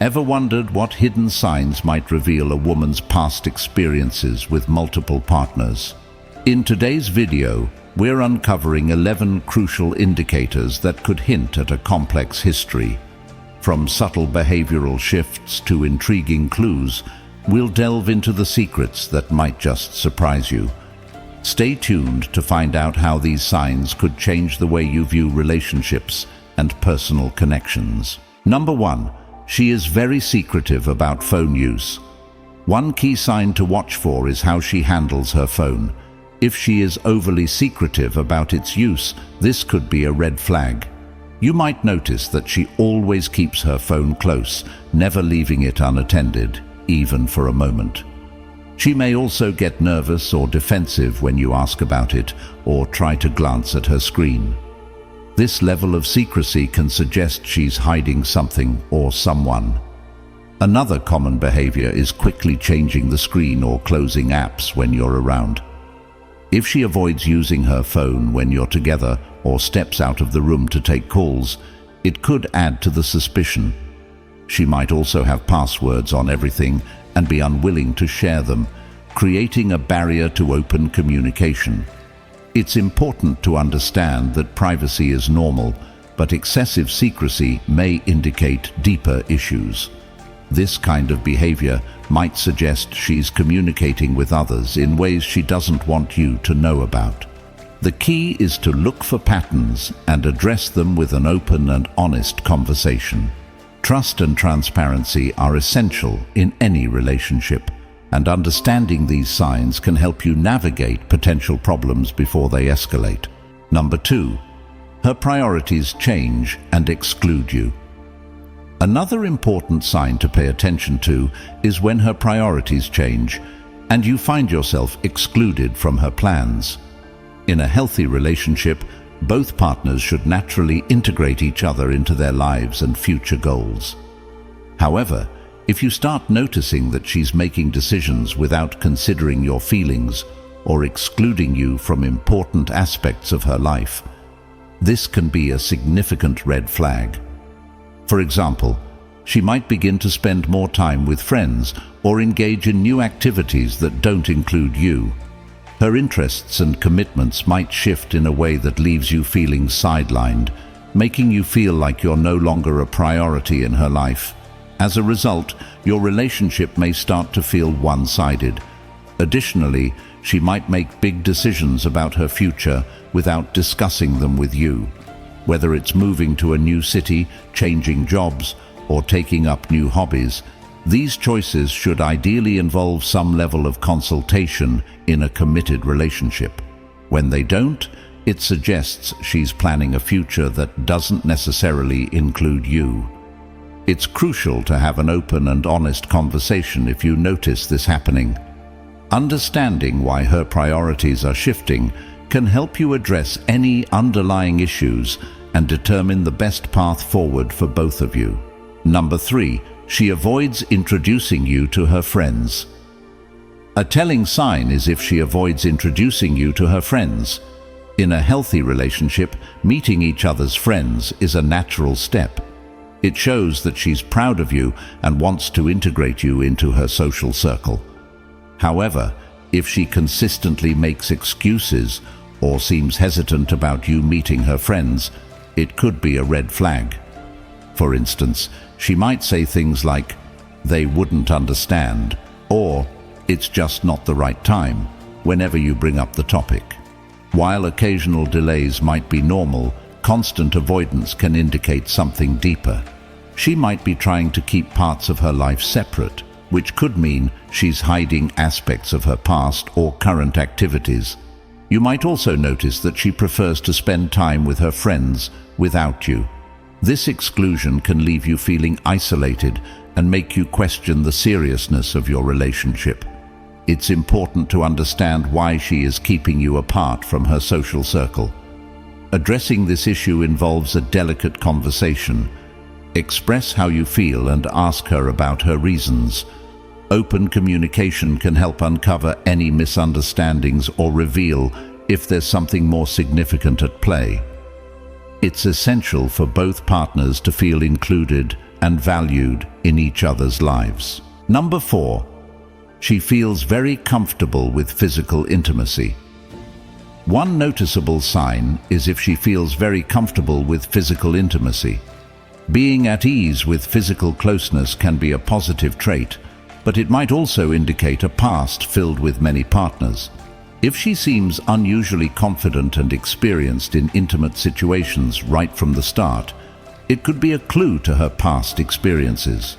Ever wondered what hidden signs might reveal a woman's past experiences with multiple partners? In today's video, we're uncovering 11 crucial indicators that could hint at a complex history. From subtle behavioral shifts to intriguing clues, we'll delve into the secrets that might just surprise you. Stay tuned to find out how these signs could change the way you view relationships and personal connections. Number 1. She is very secretive about phone use. One key sign to watch for is how she handles her phone. If she is overly secretive about its use, this could be a red flag. You might notice that she always keeps her phone close, never leaving it unattended, even for a moment. She may also get nervous or defensive when you ask about it or try to glance at her screen. This level of secrecy can suggest she's hiding something or someone. Another common behavior is quickly changing the screen or closing apps when you're around. If she avoids using her phone when you're together or steps out of the room to take calls, it could add to the suspicion. She might also have passwords on everything and be unwilling to share them, creating a barrier to open communication. It's important to understand that privacy is normal, but excessive secrecy may indicate deeper issues. This kind of behavior might suggest she's communicating with others in ways she doesn't want you to know about. The key is to look for patterns and address them with an open and honest conversation. Trust and transparency are essential in any relationship, and understanding these signs can help you navigate potential problems before they escalate. Number 2. Her priorities change and exclude you. Another important sign to pay attention to is when her priorities change and you find yourself excluded from her plans. In a healthy relationship, both partners should naturally integrate each other into their lives and future goals. However, if you start noticing that she's making decisions without considering your feelings or excluding you from important aspects of her life, this can be a significant red flag. For example, she might begin to spend more time with friends or engage in new activities that don't include you. Her interests and commitments might shift in a way that leaves you feeling sidelined, making you feel like you're no longer a priority in her life. As a result, your relationship may start to feel one-sided. Additionally, she might make big decisions about her future without discussing them with you. Whether it's moving to a new city, changing jobs, or taking up new hobbies, these choices should ideally involve some level of consultation in a committed relationship. When they don't, it suggests she's planning a future that doesn't necessarily include you. It's crucial to have an open and honest conversation if you notice this happening. Understanding why her priorities are shifting can help you address any underlying issues and determine the best path forward for both of you. Number 3. She avoids introducing you to her friends. A telling sign is if she avoids introducing you to her friends. In a healthy relationship, meeting each other's friends is a natural step. It shows that she's proud of you and wants to integrate you into her social circle. However, if she consistently makes excuses or seems hesitant about you meeting her friends, it could be a red flag. For instance, she might say things like, "They wouldn't understand," or "It's just not the right time," whenever you bring up the topic. While occasional delays might be normal, constant avoidance can indicate something deeper. She might be trying to keep parts of her life separate, which could mean she's hiding aspects of her past or current activities. You might also notice that she prefers to spend time with her friends without you. This exclusion can leave you feeling isolated and make you question the seriousness of your relationship. It's important to understand why she is keeping you apart from her social circle. Addressing this issue involves a delicate conversation. Express how you feel and ask her about her reasons. Open communication can help uncover any misunderstandings or reveal if there's something more significant at play. It's essential for both partners to feel included and valued in each other's lives. Number 4. She feels very comfortable with physical intimacy. One noticeable sign is if she feels very comfortable with physical intimacy. Being at ease with physical closeness can be a positive trait, but it might also indicate a past filled with many partners. If she seems unusually confident and experienced in intimate situations right from the start, it could be a clue to her past experiences.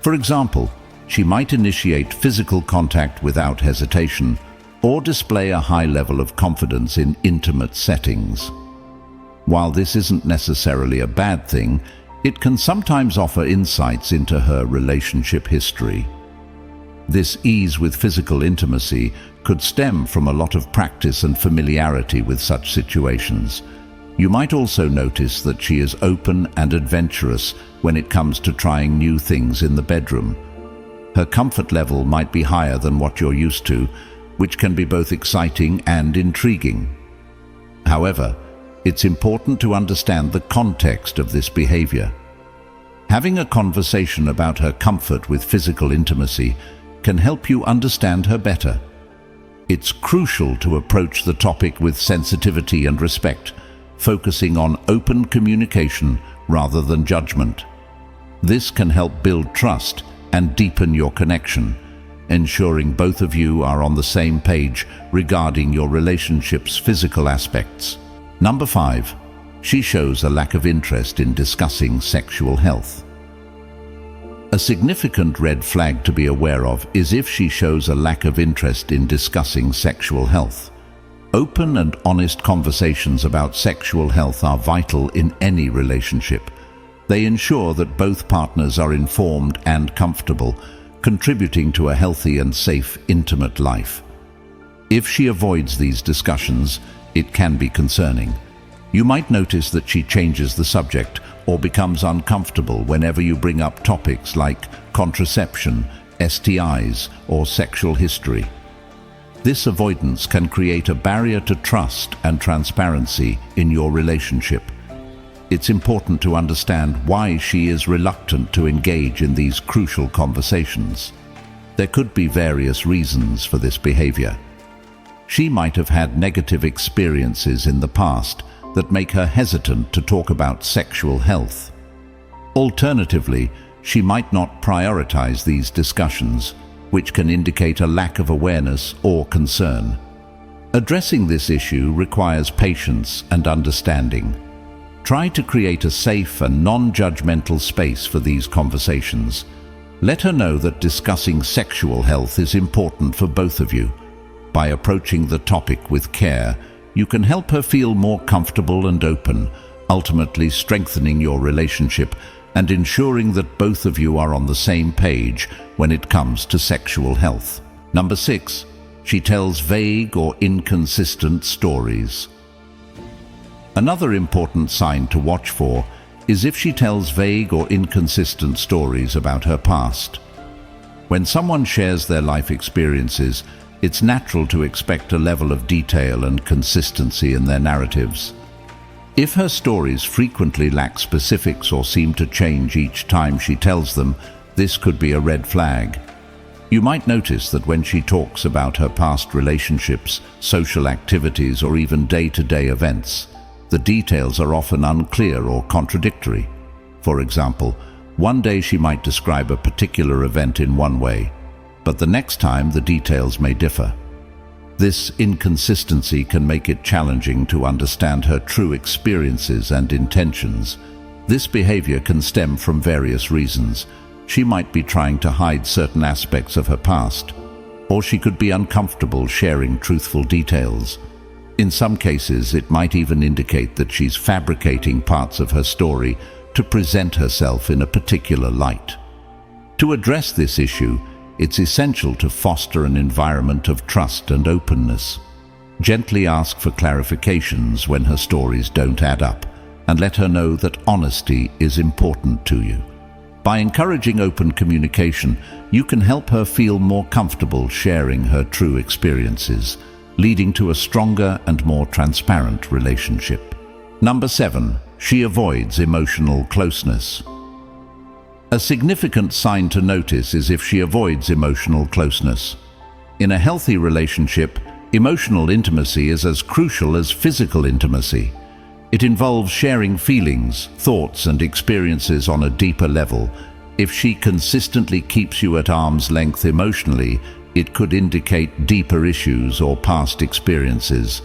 For example, she might initiate physical contact without hesitation or display a high level of confidence in intimate settings. While this isn't necessarily a bad thing, it can sometimes offer insights into her relationship history. This ease with physical intimacy could stem from a lot of practice and familiarity with such situations. You might also notice that she is open and adventurous when it comes to trying new things in the bedroom. Her comfort level might be higher than what you're used to, which can be both exciting and intriguing. However, it's important to understand the context of this behavior. Having a conversation about her comfort with physical intimacy can help you understand her better. It's crucial to approach the topic with sensitivity and respect, focusing on open communication rather than judgment. This can help build trust and deepen your connection, ensuring both of you are on the same page regarding your relationship's physical aspects. Number 5. She shows a lack of interest in discussing sexual health. A significant red flag to be aware of is if she shows a lack of interest in discussing sexual health. Open and honest conversations about sexual health are vital in any relationship. They ensure that both partners are informed and comfortable, contributing to a healthy and safe, intimate life. If she avoids these discussions, it can be concerning. You might notice that she changes the subject or becomes uncomfortable whenever you bring up topics like contraception, STIs, or sexual history. This avoidance can create a barrier to trust and transparency in your relationship. It's important to understand why she is reluctant to engage in these crucial conversations. There could be various reasons for this behavior. She might have had negative experiences in the past that make her hesitant to talk about sexual health. Alternatively, she might not prioritize these discussions, which can indicate a lack of awareness or concern. Addressing this issue requires patience and understanding. Try to create a safe and non-judgmental space for these conversations. Let her know that discussing sexual health is important for both of you. By approaching the topic with care, you can help her feel more comfortable and open, ultimately strengthening your relationship and ensuring that both of you are on the same page when it comes to sexual health. Number 6. She tells vague or inconsistent stories. Another important sign to watch for is if she tells vague or inconsistent stories about her past. When someone shares their life experiences, it's natural to expect a level of detail and consistency in their narratives. If her stories frequently lack specifics or seem to change each time she tells them, this could be a red flag. You might notice that when she talks about her past relationships, social activities, or even day-to-day events, the details are often unclear or contradictory. For example, one day she might describe a particular event in one way, but the next time the details may differ. This inconsistency can make it challenging to understand her true experiences and intentions. This behavior can stem from various reasons. She might be trying to hide certain aspects of her past, or she could be uncomfortable sharing truthful details. In some cases, it might even indicate that she's fabricating parts of her story to present herself in a particular light. To address this issue, it's essential to foster an environment of trust and openness. Gently ask for clarifications when her stories don't add up, and let her know that honesty is important to you. By encouraging open communication, you can help her feel more comfortable sharing her true experiences, leading to a stronger and more transparent relationship. Number 7. She avoids emotional closeness. A significant sign to notice is if she avoids emotional closeness. In a healthy relationship, emotional intimacy is as crucial as physical intimacy. It involves sharing feelings, thoughts, and experiences on a deeper level. If she consistently keeps you at arm's length emotionally, it could indicate deeper issues or past experiences.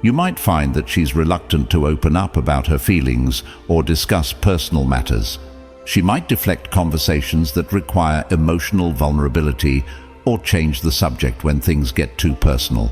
You might find that she's reluctant to open up about her feelings or discuss personal matters. She might deflect conversations that require emotional vulnerability or change the subject when things get too personal.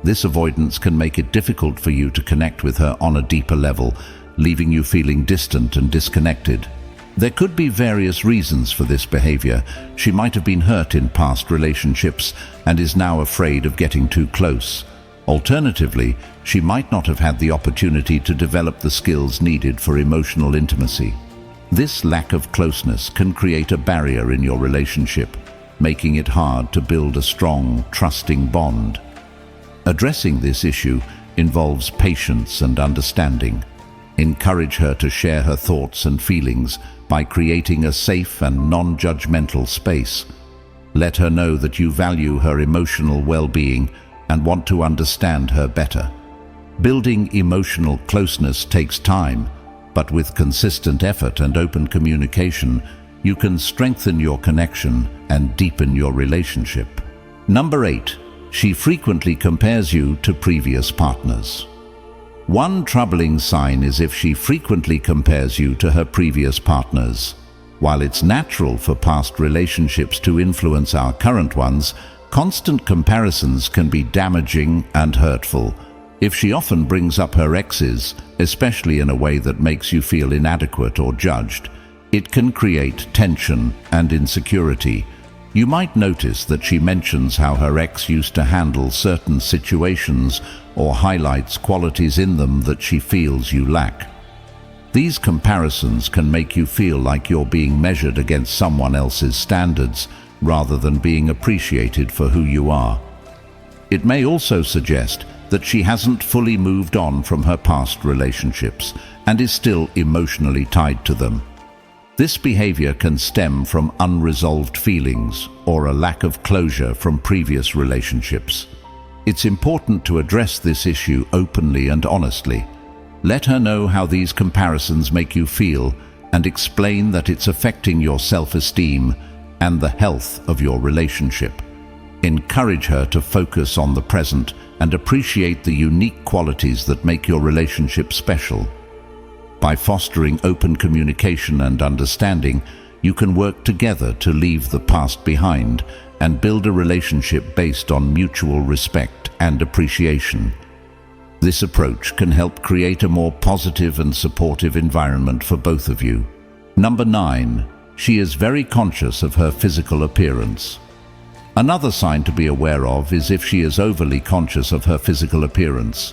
This avoidance can make it difficult for you to connect with her on a deeper level, leaving you feeling distant and disconnected. There could be various reasons for this behavior. She might have been hurt in past relationships and is now afraid of getting too close. Alternatively, she might not have had the opportunity to develop the skills needed for emotional intimacy. This lack of closeness can create a barrier in your relationship, making it hard to build a strong, trusting bond. Addressing this issue involves patience and understanding. Encourage her to share her thoughts and feelings by creating a safe and non-judgmental space. Let her know that you value her emotional well-being and want to understand her better. Building emotional closeness takes time, but with consistent effort and open communication, you can strengthen your connection and deepen your relationship. Number 8. She frequently compares you to previous partners. One troubling sign is if she frequently compares you to her previous partners. While it's natural for past relationships to influence our current ones, constant comparisons can be damaging and hurtful. If she often brings up her exes, especially in a way that makes you feel inadequate or judged, it can create tension and insecurity. You might notice that she mentions how her ex used to handle certain situations or highlights qualities in them that she feels you lack. These comparisons can make you feel like you're being measured against someone else's standards rather than being appreciated for who you are. It may also suggest that she hasn't fully moved on from her past relationships and is still emotionally tied to them. This behavior can stem from unresolved feelings or a lack of closure from previous relationships. It's important to address this issue openly and honestly. Let her know how these comparisons make you feel and explain that it's affecting your self-esteem and the health of your relationship. Encourage her to focus on the present and appreciate the unique qualities that make your relationship special. By fostering open communication and understanding, you can work together to leave the past behind and build a relationship based on mutual respect and appreciation. This approach can help create a more positive and supportive environment for both of you. Number 9. She is very conscious of her physical appearance. Another sign to be aware of is if she is overly conscious of her physical appearance.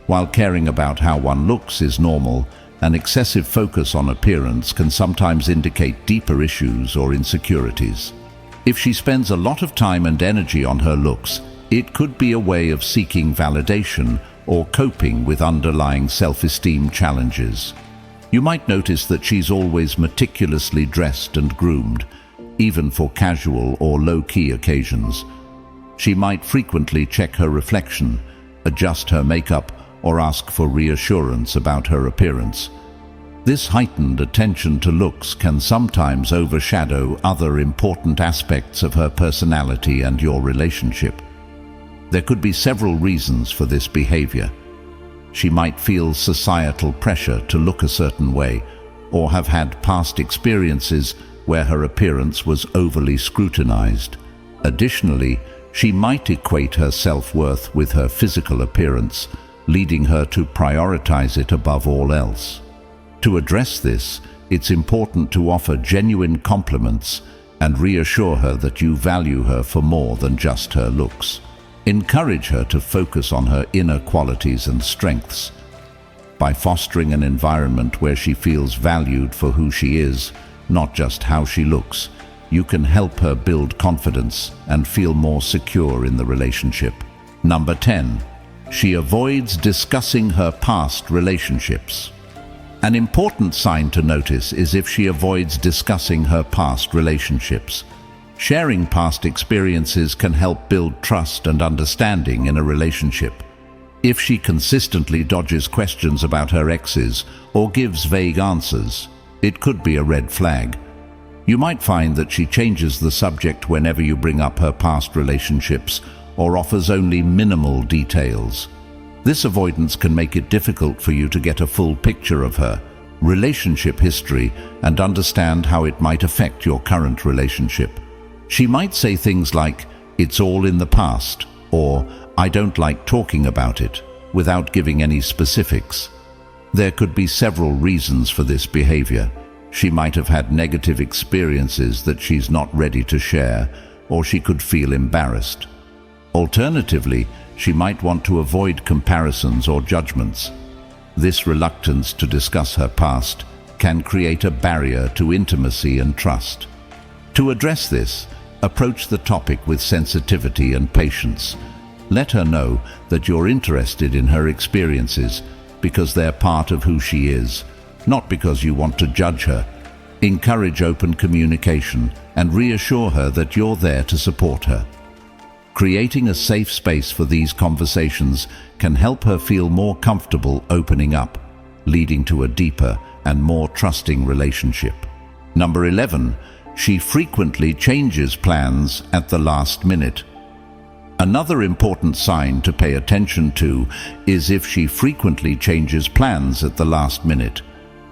While caring about how one looks is normal, an excessive focus on appearance can sometimes indicate deeper issues or insecurities. If she spends a lot of time and energy on her looks, it could be a way of seeking validation or coping with underlying self-esteem challenges. You might notice that she's always meticulously dressed and groomed, even for casual or low-key occasions. She might frequently check her reflection, adjust her makeup, or ask for reassurance about her appearance. This heightened attention to looks can sometimes overshadow other important aspects of her personality and your relationship. There could be several reasons for this behavior. She might feel societal pressure to look a certain way, or have had past experiences where her appearance was overly scrutinized. Additionally, she might equate her self-worth with her physical appearance, leading her to prioritize it above all else. To address this, it's important to offer genuine compliments and reassure her that you value her for more than just her looks. Encourage her to focus on her inner qualities and strengths. By fostering an environment where she feels valued for who she is, not just how she looks, you can help her build confidence and feel more secure in the relationship. Number 10. She avoids discussing her past relationships. An important sign to notice is if she avoids discussing her past relationships. Sharing past experiences can help build trust and understanding in a relationship. If she consistently dodges questions about her exes or gives vague answers, it could be a red flag. You might find that she changes the subject whenever you bring up her past relationships or offers only minimal details. This avoidance can make it difficult for you to get a full picture of her relationship history and understand how it might affect your current relationship. She might say things like, "It's all in the past," or "I don't like talking about it," without giving any specifics. There could be several reasons for this behavior. She might have had negative experiences that she's not ready to share, or she could feel embarrassed. Alternatively, she might want to avoid comparisons or judgments. This reluctance to discuss her past can create a barrier to intimacy and trust. To address this, approach the topic with sensitivity and patience. Let her know that you're interested in her experiences because they're part of who she is, not because you want to judge her. Encourage open communication and reassure her that you're there to support her. Creating a safe space for these conversations can help her feel more comfortable opening up, leading to a deeper and more trusting relationship. Number 11, she frequently changes plans at the last minute. Another important sign to pay attention to is if she frequently changes plans at the last minute.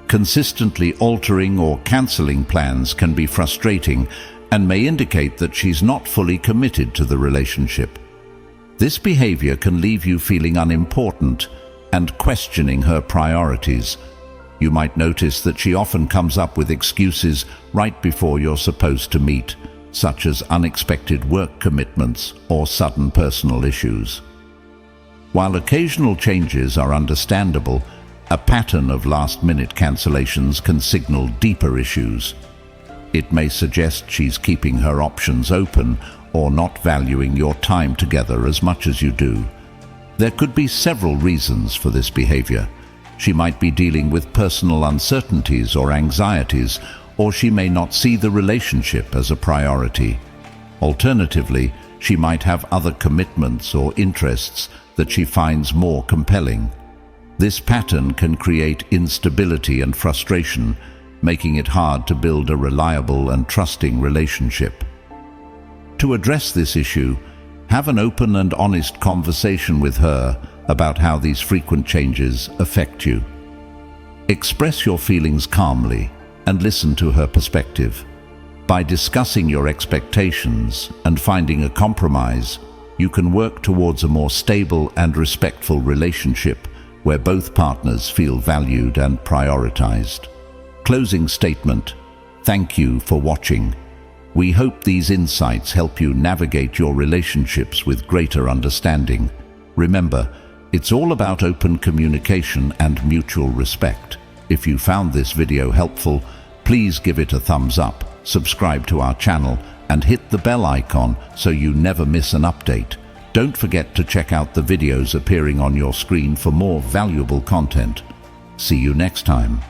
Consistently altering or canceling plans can be frustrating and may indicate that she's not fully committed to the relationship. This behavior can leave you feeling unimportant and questioning her priorities. You might notice that she often comes up with excuses right before you're supposed to meet, such as unexpected work commitments or sudden personal issues. While occasional changes are understandable, a pattern of last-minute cancellations can signal deeper issues. It may suggest she's keeping her options open or not valuing your time together as much as you do. There could be several reasons for this behavior. She might be dealing with personal uncertainties or anxieties, or she may not see the relationship as a priority. Alternatively, she might have other commitments or interests that she finds more compelling. This pattern can create instability and frustration, making it hard to build a reliable and trusting relationship. To address this issue, have an open and honest conversation with her about how these frequent changes affect you. Express your feelings calmly and listen to her perspective. By discussing your expectations and finding a compromise, you can work towards a more stable and respectful relationship where both partners feel valued and prioritized. Closing statement. Thank you for watching. We hope these insights help you navigate your relationships with greater understanding. Remember, it's all about open communication and mutual respect. If you found this video helpful, please give it a thumbs up, subscribe to our channel, and hit the bell icon so you never miss an update. Don't forget to check out the videos appearing on your screen for more valuable content. See you next time.